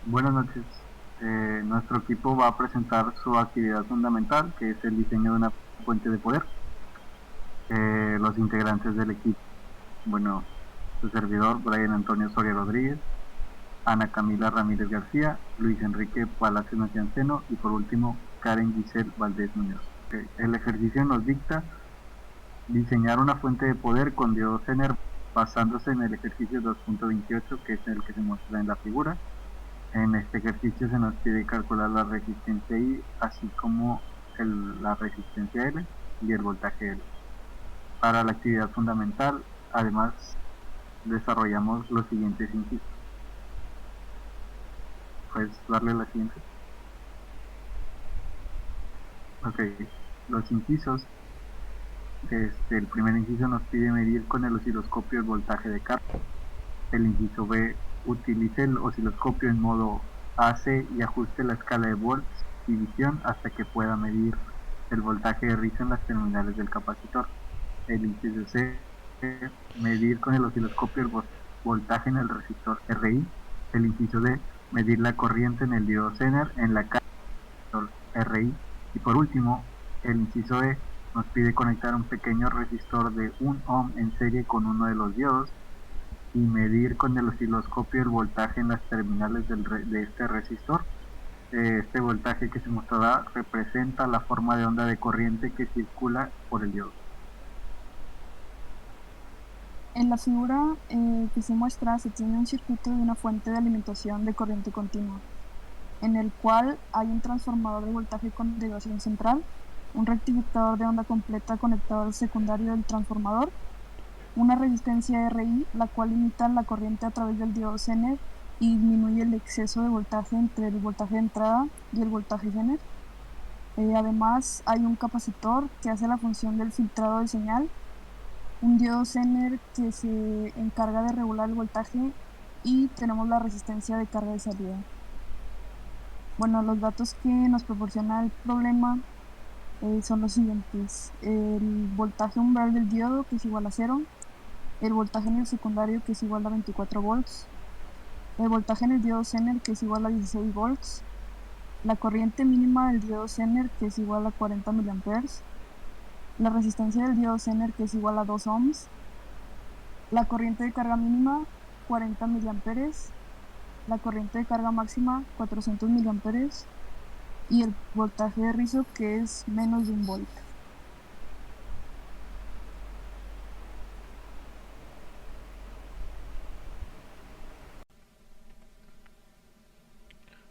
Buenas noches. Nuestro equipo va a presentar su actividad fundamental, que es el diseño de una fuente de poder. Los integrantes del equipo, bueno, su servidor, Brian Antonio Soria Rodríguez, Ana Camila Ramírez García, Luis Enrique Palacio Nacianceno y por último, Karen Giselle Valdés Muñoz. El ejercicio nos dicta diseñar una fuente de poder con diodo Zener basándose en el ejercicio 2.28, que es el que se muestra en la figura. En este ejercicio se nos pide calcular la resistencia I, así como la resistencia L y el voltaje L. Para la actividad fundamental, además, desarrollamos los siguientes incisos. ¿Puedes darle la siguiente? Ok, los incisos. El primer inciso nos pide medir con el osciloscopio el voltaje de carga. El inciso B, utilice el osciloscopio en modo AC y ajuste la escala de volts división hasta que pueda medir el voltaje de rizo en las terminales del capacitor. El inciso C, medir con el osciloscopio el voltaje en el resistor RI. El inciso D, medir la corriente en el diodo Zener en la caja del resistor RI. Y por último, el inciso E nos pide conectar un pequeño resistor de 1 ohm en serie con uno de los diodos y medir con el osciloscopio el voltaje en las terminales de este resistor. Este voltaje que se mostrará representa la forma de onda de corriente que circula por el diodo. En la figura que se muestra se tiene un circuito de una fuente de alimentación de corriente continua, en el cual hay un transformador de voltaje con derivación central, un rectificador de onda completa conectado al secundario del transformador, una resistencia RI, la cual limita la corriente a través del diodo Zener y disminuye el exceso de voltaje entre el voltaje de entrada y el voltaje Zener. Además, hay un capacitor que hace la función del filtrado de señal, un diodo Zener que se encarga de regular el voltaje y tenemos la resistencia de carga de salida. Bueno, los datos que nos proporciona el problema son los siguientes. El voltaje umbral del diodo, que es igual a 0, el voltaje en el secundario, que es igual a 24 volts, el voltaje en el diodo Zener, que es igual a 16 volts, la corriente mínima del diodo Zener, que es igual a 40 miliamperes, la resistencia del diodo Zener, que es igual a 2 ohms, la corriente de carga mínima 40 miliamperes, la corriente de carga máxima 400 miliamperes y el voltaje de rizo, que es menos de 1 volt.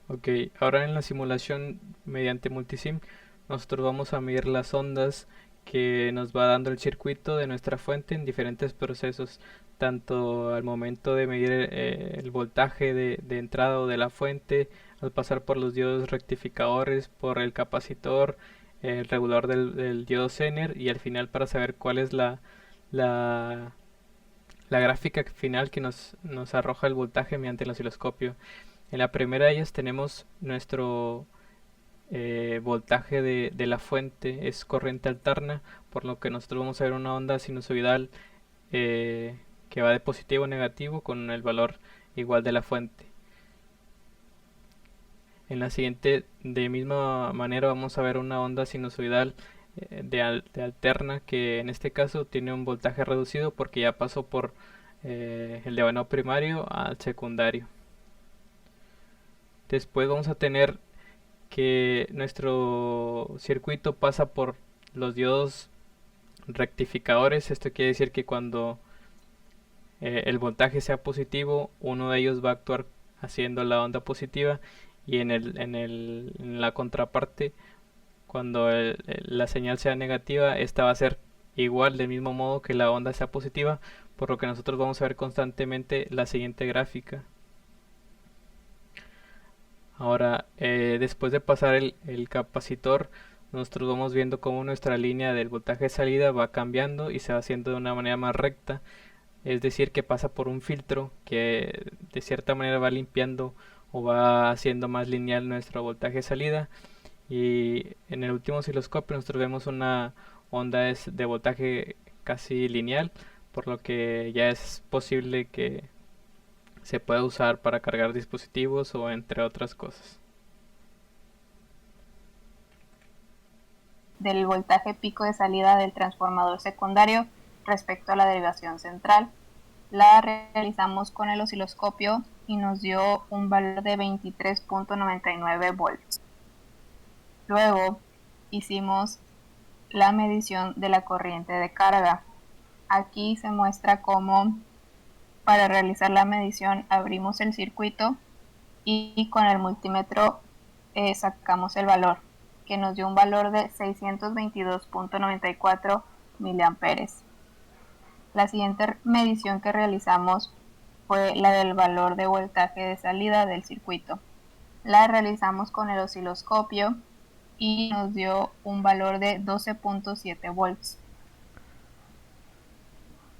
Ok, ahora en la simulación mediante multisim nosotros vamos a medir las ondas que nos va dando el circuito de nuestra fuente en diferentes procesos, tanto al momento de medir el voltaje de entrada o de la fuente, al pasar por los diodos rectificadores, por el capacitor, el regulador del diodo Zener y al final para saber cuál es la, la gráfica final que nos arroja el voltaje mediante el osciloscopio. En la primera de ellas tenemos nuestro voltaje de la fuente, es corriente alterna, por lo que nosotros vamos a ver una onda sinusoidal que va de positivo a negativo con el valor igual de la fuente. En la siguiente, de misma manera, vamos a ver una onda sinusoidal de alterna, que en este caso tiene un voltaje reducido porque ya pasó por el devano primario al secundario. Después vamos a tener que nuestro circuito pasa por los diodos rectificadores. Esto quiere decir que cuando el voltaje sea positivo, uno de ellos va a actuar haciendo la onda positiva y en la contraparte, cuando la señal sea negativa, esta va a ser igual del mismo modo que la onda sea positiva, por lo que nosotros vamos a ver constantemente la siguiente gráfica. Ahora, después de pasar el capacitor, nosotros vamos viendo cómo nuestra línea del voltaje de salida va cambiando y se va haciendo de una manera más recta. Es decir, que pasa por un filtro que de cierta manera va limpiando o va haciendo más lineal nuestro voltaje de salida. Y en el último osciloscopio nosotros vemos una onda de voltaje casi lineal, por lo que ya es posible que se puede usar para cargar dispositivos o entre otras cosas. Del voltaje pico de salida del transformador secundario respecto a la derivación central. La realizamos con el osciloscopio y nos dio un valor de 23.99 volts. Luego hicimos la medición de la corriente de carga. Aquí se muestra cómo para realizar la medición abrimos el circuito y con el multímetro sacamos el valor, que nos dio un valor de 622.94 miliamperes. La siguiente medición que realizamos fue la del valor de voltaje de salida del circuito. La realizamos con el osciloscopio y nos dio un valor de 12.7 volts.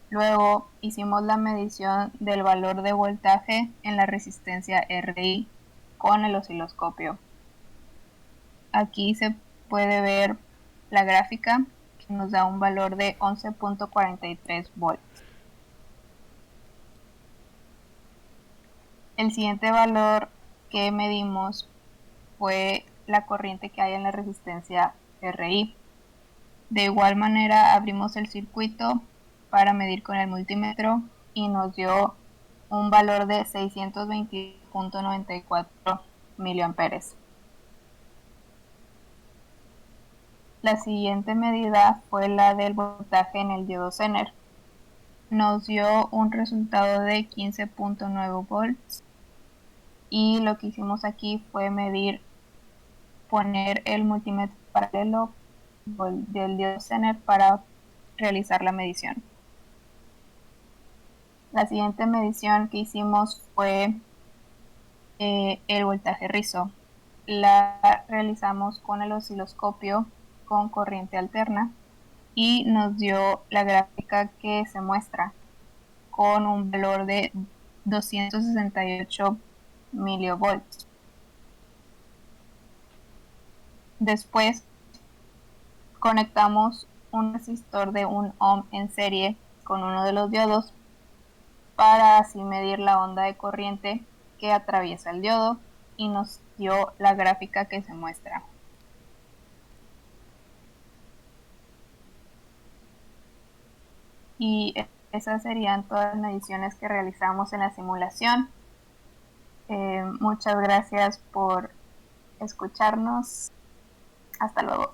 Luego hicimos la medición del valor de voltaje en la resistencia RI con el osciloscopio. Aquí se puede ver la gráfica que nos da un valor de 11.43 volts. El siguiente valor que medimos fue la corriente que hay en la resistencia RI. De igual manera abrimos el circuito para medir con el multímetro y nos dio un valor de 620.94 miliamperes. La siguiente medida fue la del voltaje en el diodo Zener. Nos dio un resultado de 15.9 volts y lo que hicimos aquí fue poner el multímetro paralelo del diodo Zener para realizar la medición. La siguiente medición que hicimos fue el voltaje rizo. La realizamos con el osciloscopio con corriente alterna y nos dio la gráfica que se muestra con un valor de 268 milivolts. Después conectamos un resistor de 1 ohm en serie con uno de los diodos para así medir la onda de corriente que atraviesa el diodo y nos dio la gráfica que se muestra. Y esas serían todas las mediciones que realizamos en la simulación. Muchas gracias por escucharnos. Hasta luego.